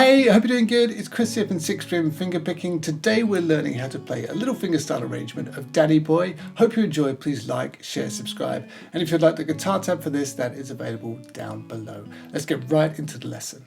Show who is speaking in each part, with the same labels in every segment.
Speaker 1: Hey, I hope you're doing good. It's Chris here from 6-string Fingerpicking. Today we're learning how to play a little fingerstyle arrangement of Daddy Boy. Hope you enjoy. Please like, share, subscribe. And if you'd like the guitar tab for this, that is available down below. Let's get right into the lesson.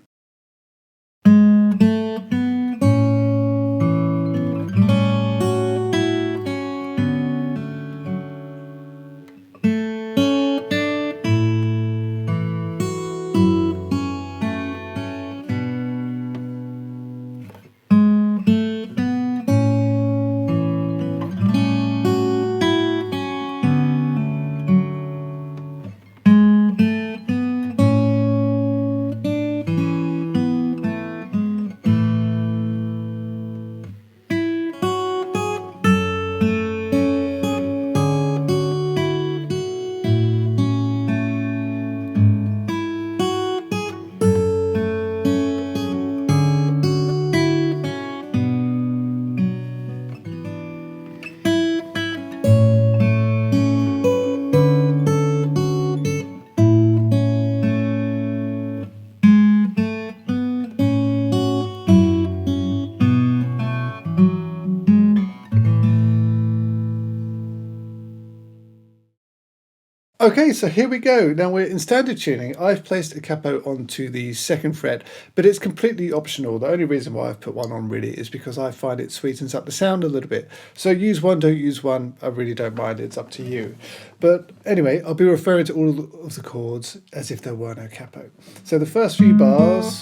Speaker 1: Okay, so here we go. Now we're in standard tuning. I've placed a capo onto the 2nd fret, but it's completely optional. The only reason why I've put one on really is because I find it sweetens up the sound a little bit. So use one, don't use one. I really don't mind. It's up to you. But anyway, I'll be referring to all of the chords as if there were no capo. So the first few bars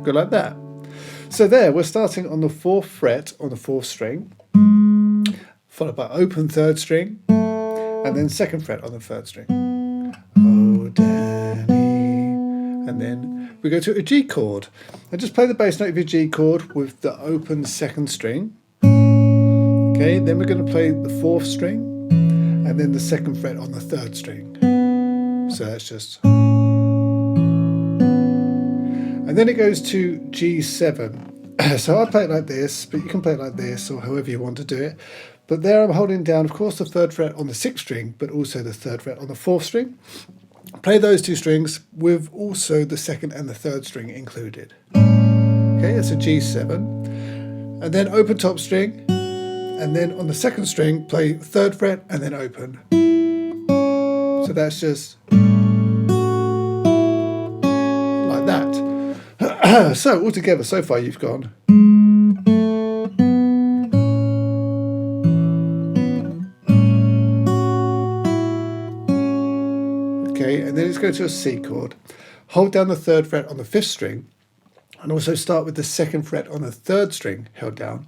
Speaker 1: go like that. So there, we're starting on the 4th fret on the 4th string, followed by open 3rd string, and then 2nd fret on the 3rd string. Oh, Danny. And then we go to a G chord. And just play the bass note of your G chord with the open 2nd string. Okay, then we're going to play the 4th string, and then the 2nd fret on the 3rd string. So that's just... And then it goes to G7. So I play it like this, but you can play it like this or however you want to do it. But there I'm holding down, of course, the 3rd fret on the 6th string, but also the 3rd fret on the 4th string. Play those 2 strings with also the 2nd and the 3rd string included. Okay, that's a G7. And then open top string, and then on the 2nd string, play 3rd fret and then open. So that's just like that. So altogether, so far you've gone. Okay, and then let's go to a C chord. Hold down the 3rd fret on the 5th string, and also start with the 2nd fret on the 3rd string held down.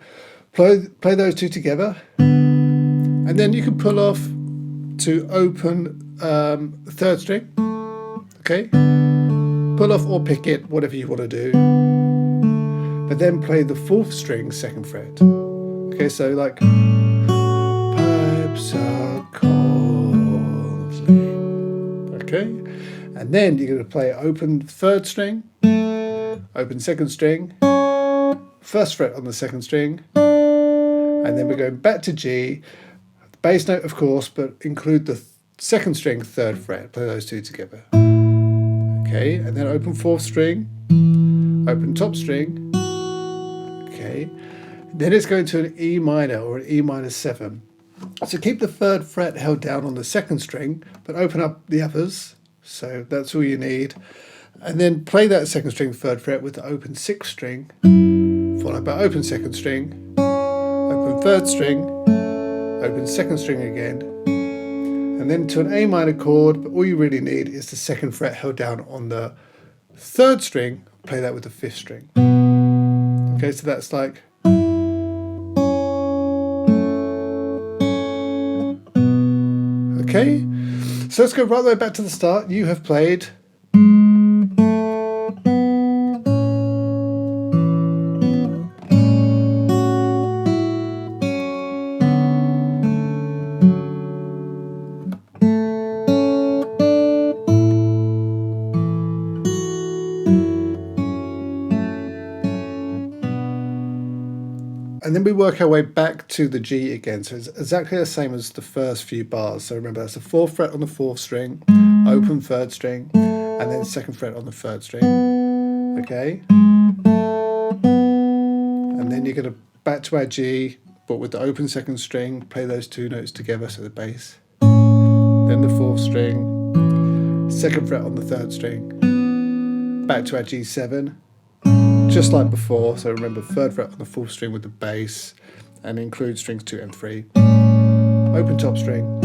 Speaker 1: Play those 2 together, and then you can pull off to open the 3rd string. Okay. Pull off or pick it, whatever you want to do. But then play the 4th string 2nd fret. Okay, so like pipes are calling. Okay, and then you're going to play open 3rd string, open 2nd string, 1st fret on the 2nd string, and then we're going back to G, bass note of course, but include the 2nd string 3rd fret. Play those 2 together. Okay, and then open 4th string, open top string. Okay, then it's going to an E minor or an E minor 7. So keep the 3rd fret held down on the 2nd string, but open up the others. So that's all you need. And then play that 2nd string 3rd fret with the open 6th string, followed by open 2nd string, open 3rd string, open 2nd string again, and then to an A minor chord, but all you really need is the 2nd fret held down on the 3rd string. Play that with the 5th string. Okay, so that's like... Okay, so let's go right the way back to the start. You have played... And then we work our way back to the G again. So it's exactly the same as the first few bars. So remember, that's the 4th fret on the 4th string, open third string, and then second fret on the third string. Okay? And then you're going to back to our G, but with the open second string, play those two notes together, so the bass. Then the fourth string, second fret on the third string, back to our G7, just like before. So remember, third fret on the fourth string with the bass, and include strings 2 and 3. Open top string,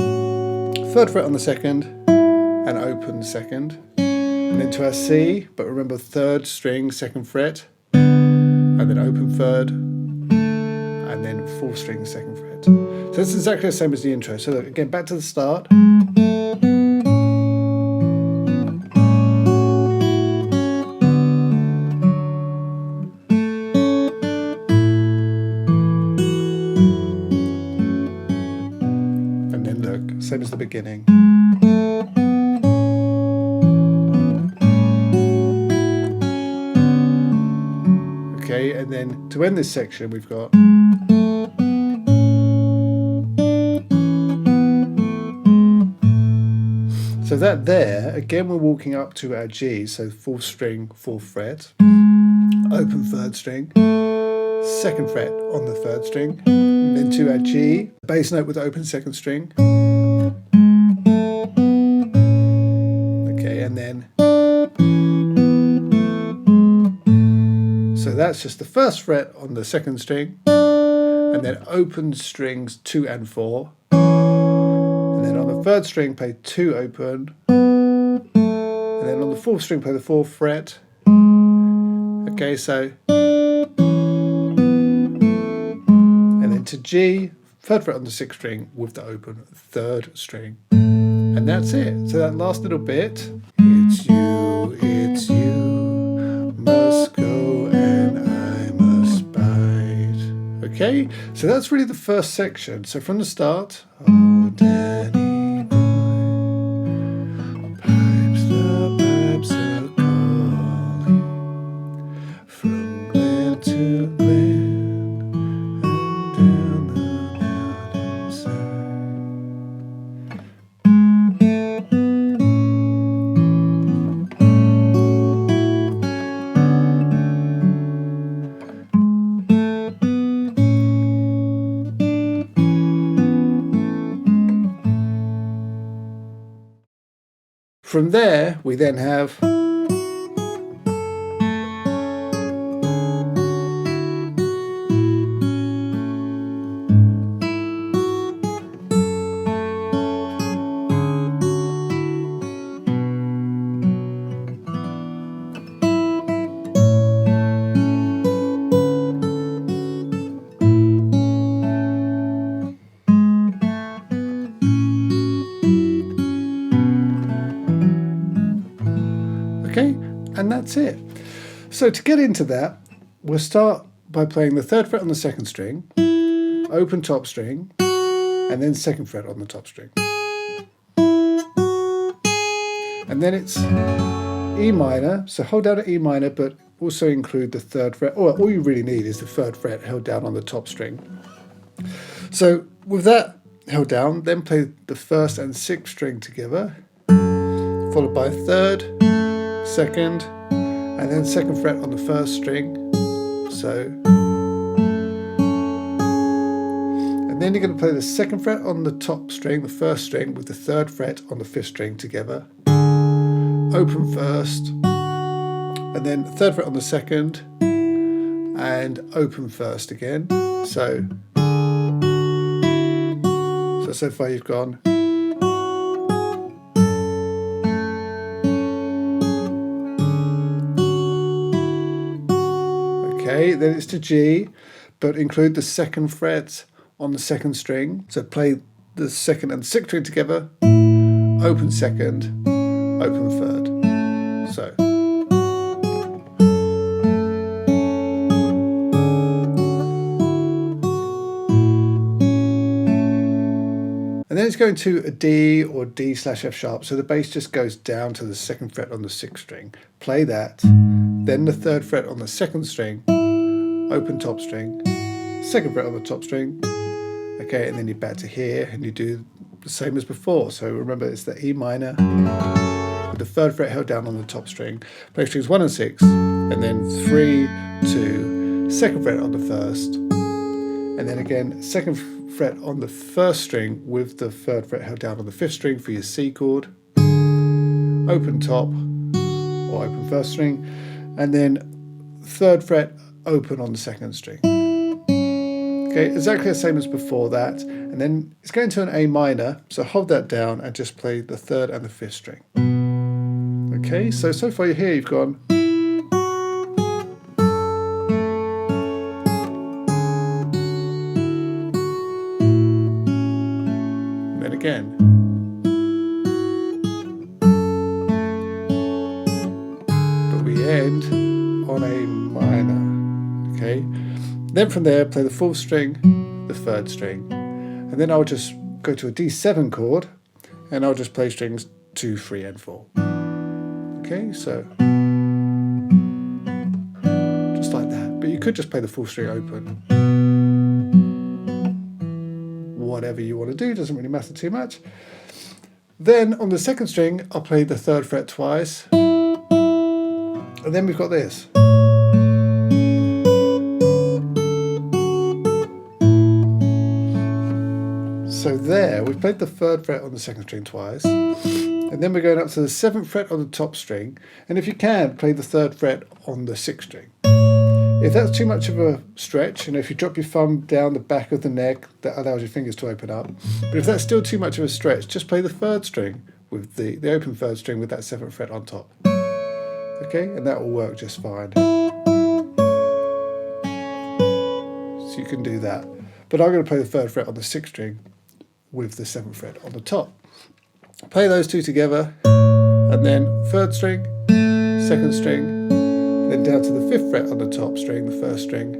Speaker 1: third fret on the second, and open second, and then to our C, but remember third string, second fret, and then open third, and then fourth string, second fret. So it's exactly the same as the intro. So look, again, back to the start. And then look, same as the beginning. Okay, and then to end this section, we've got so that there, again, we're walking up to our G, so fourth string, fourth fret, open third string, second fret on the third string, and then to our G, bass note with the open second string. Okay, and then so that's just the first fret on the second string, and then open strings 2 and 4. And then on the third string, play 2 open. And then on the fourth string, play the fourth fret. Okay, so. And then to G, third fret on the sixth string with the open third string. And that's it. So that last little bit, it's you, must go and I must bide. Okay, so that's really the first section. So from the start, oh Danny boy, pipes are calling from glen to glen and down the mountainside. From there, we then have okay, and that's it. So to get into that, we'll start by playing the third fret on the second string, open top string, and then second fret on the top string. And then it's E minor, so hold down at E minor, but also include the third fret, or all you really need is the third fret held down on the top string. So with that held down, then play the first and sixth string together, followed by third, second, and then second fret on the first string. So, and then you're going to play the second fret on the top string, the first string, with the third fret on the fifth string together. Open first, and then third fret on the second, and open first again. So far you've gone. Okay, then it's to G, but include the second fret on the second string. So play the second and sixth string together, open second, open third. So. And then it's going to a D or D/F sharp, so the bass just goes down to the second fret on the sixth string. Play that, then the third fret on the second string, open top string, second fret on the top string, okay, and then you're back to here and you do the same as before. So remember, it's the E minor, with the 3rd fret held down on the top string. Play strings 1 and 6, and then 3, 2, 2nd fret on the 1st, and then again 2nd fret on the 1st string with the 3rd fret held down on the 5th string for your C chord, open top or open 1st string, and then 3rd fret open on the 2nd string. Okay, exactly the same as before that, and then it's going to an A minor, so hold that down and just play the 3rd and the 5th string. Okay, so far you're here, you've gone. And then again. But we end on A minor, okay? Then from there, play the 4th string, the 3rd string, and then I'll just go to a D7 chord, and I'll just play strings 2, 3, and 4. Okay, so just like that. But you could just play the 4th string open. Whatever you want to do, doesn't really matter too much. Then on the 2nd string, I'll play the 3rd fret twice, and then we've got this. So there, we've played the 3rd fret on the 2nd string twice, and then we're going up to the 7th fret on the top string, and if you can, play the 3rd fret on the 6th string. If that's too much of a stretch, if you drop your thumb down the back of the neck, that allows your fingers to open up. But if that's still too much of a stretch, just play the 3rd string with the open 3rd string with that 7th fret on top. Okay, and that will work just fine. So you can do that. But I'm going to play the 3rd fret on the 6th string with the 7th fret on the top. Play those two together, and then 3rd string, 2nd string, then down to the 5th fret on the top string, the 1st string.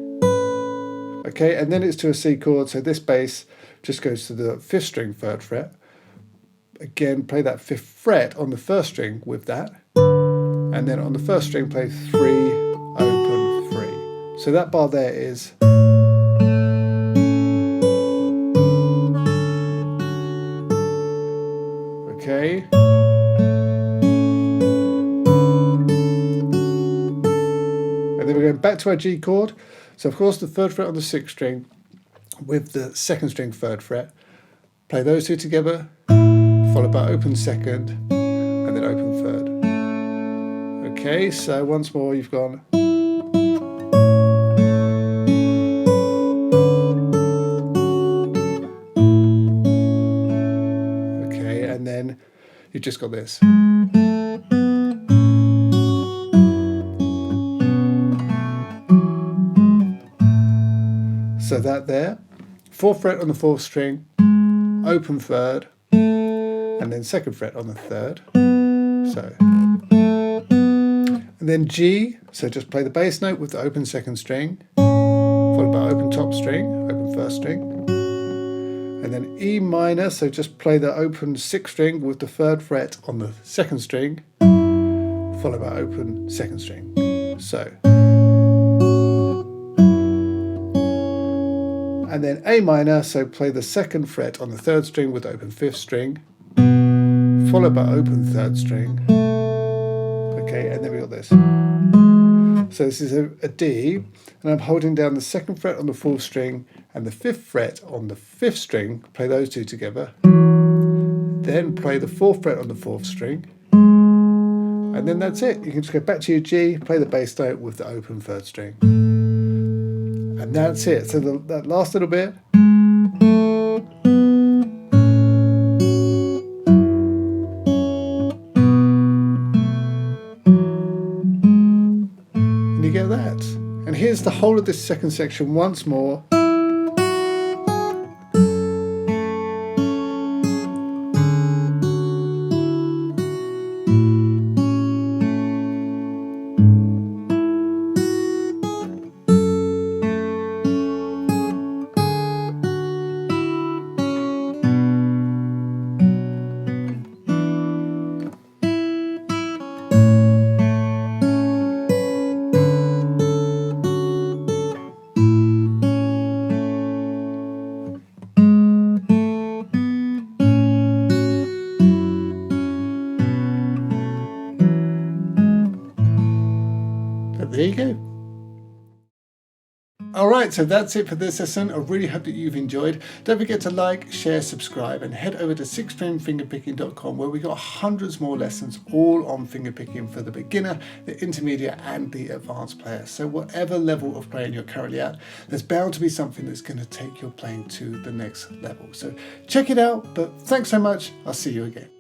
Speaker 1: Okay, and then it's to a C chord, so this bass just goes to the 5th string, 3rd fret. Again, play that 5th fret on the 1st string with that, and then on the 1st string play 3, open, 3. So that bar there is. Okay. And then we're going back to our G chord. So of course the 3rd fret on the 6th string with the 2nd string 3rd fret. Play those two together, followed by open 2nd, and then open 3rd. Okay, so once more you've gone. Okay, and then you've just got this. So that there, 4th fret on the 4th string, open 3rd, and then 2nd fret on the 3rd. So, and then G, so just play the bass note with the open 2nd string, followed by open top string, open 1st string, and then E minor, so just play the open 6th string with the 3rd fret on the 2nd string, followed by open 2nd string. So. And then A minor, so play the 2nd fret on the 3rd string with the open 5th string, followed by open 3rd string. Okay, and then we got this. So this is a D, and I'm holding down the 2nd fret on the 4th string and the 5th fret on the 5th string. Play those two together. Then play the 4th fret on the 4th string, and then that's it. You can just go back to your G, play the bass note with the open 3rd string. And that's it. So that last little bit. And you get that. And here's the whole of this 2nd section once more. there you go. Alright, so that's it for this lesson. I really hope that you've enjoyed. Don't forget to like, share, subscribe, and head over to sixstringfingerpicking.com where we got hundreds more lessons all on fingerpicking for the beginner, the intermediate, and the advanced player. So whatever level of playing you're currently at, there's bound to be something that's going to take your playing to the next level. So check it out, but thanks so much. I'll see you again.